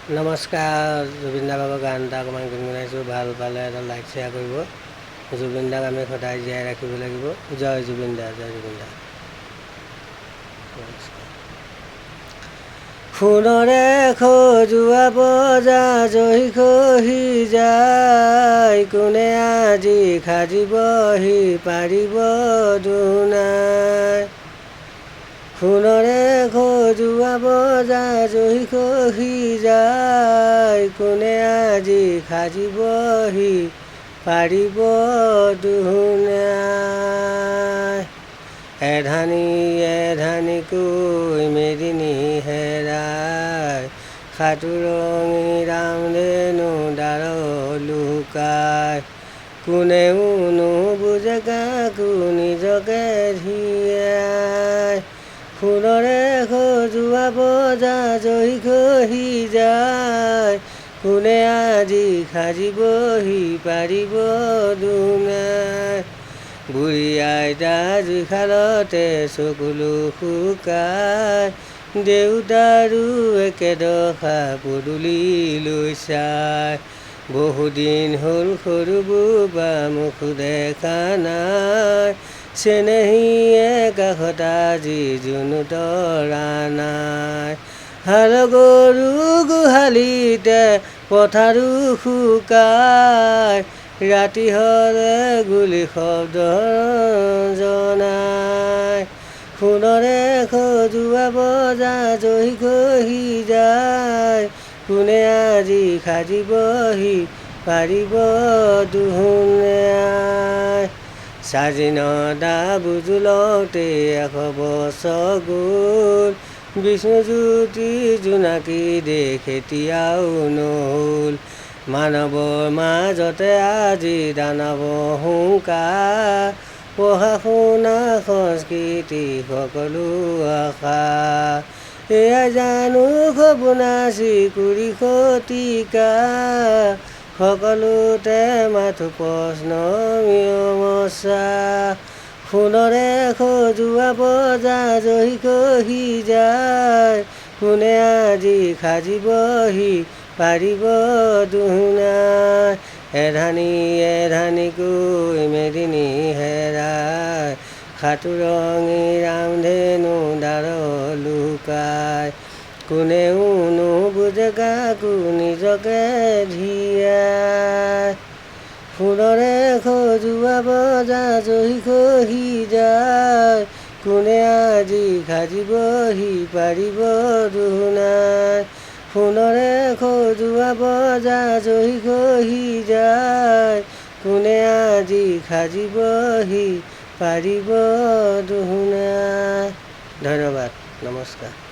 নমস্কাৰ। জুবিন দা বাবৰ গান এটা অকণমান গুণগুণাইছোঁ, ভাল পালে এটা লাইক শ্বেয়াৰ কৰিব। জুবিন দাক আমি সদায় জীয়াই ৰাখিব লাগিব। জয় জুবিন দা, জয় জুবিন দা। সোণৰে সজোৱা বজা জহি খহি যায়, কোনে আজি সাজিবহি পাৰিব দুনাই। সোণৰে সজোৱা বজা জহি খহি যায়, কোনে আজি সাজিবহি পাৰিব দুনাই। এধানি এধানিকৈ মেদিনী হেৰাই, সাতোৰঙী ৰামধেনু ডাৰ লুকাই। কোনেও নুবুজে কাকো নিজকে ধিয়াই, সোণৰে সজোৱা বজা জহি খহি যায়, কোনে আজি সাজিবহি পাৰিব দুনাই। বুঢ়ী আইতা জুইশালতে চকুলো শুকাই, দেউতাৰো একেদশা পদূলিলৈ চাই। বহুদিন হ'ল সৰু বোবা মুখো দেখা নাই, চেনেহীয়ে কাষত আজি জুনু তৰা নাই। হাল গৰু গোহালিতে পথাৰো শুকাই, ৰাতি হ'লে গুলি শব্দ জনাই। সোণৰে সজোৱা বজা জহি খহি যায়, কোনে আজি সাজিবহি পাৰিব দুনাই। স্বাধীনতা বুজোলতে 100 বছৰ গ'ল, বিষ্ণুজ্যোতি জোনাকী দেশ এতিয়াও নহ'ল। মানৱৰ মাজতে আজি দানৱ হুংকাৰ, পঢ়া শুনা সংস্কৃতি সকলো আশা। এয়াই জানো সপোনাচি কুৰি শতিকা, সকলোতে মাথো প্ৰশ্ন মীমাংসা। সোণৰে সজোৱা বজা জহি খহি যায়, কোনে আজি সাজিবহি পাৰিব দুনাই। এধানি এধানিকৈ মেদিনী হেৰাই, সাতোৰঙী ৰামধেনু ডাৰ লুকাই। কোনেও নুবুজে কাকো নিজকে ধিয়াই, সোণৰে সজোৱা বজা জহি খহি যায়, কোনে আজি সাজিবহি পাৰিব দুনাই। সোণৰে সজোৱা বজা জহি খহি যায়, কোনে আজি সাজিবহি পাৰিব দুনাই। ধন্যবাদ, নমস্কাৰ।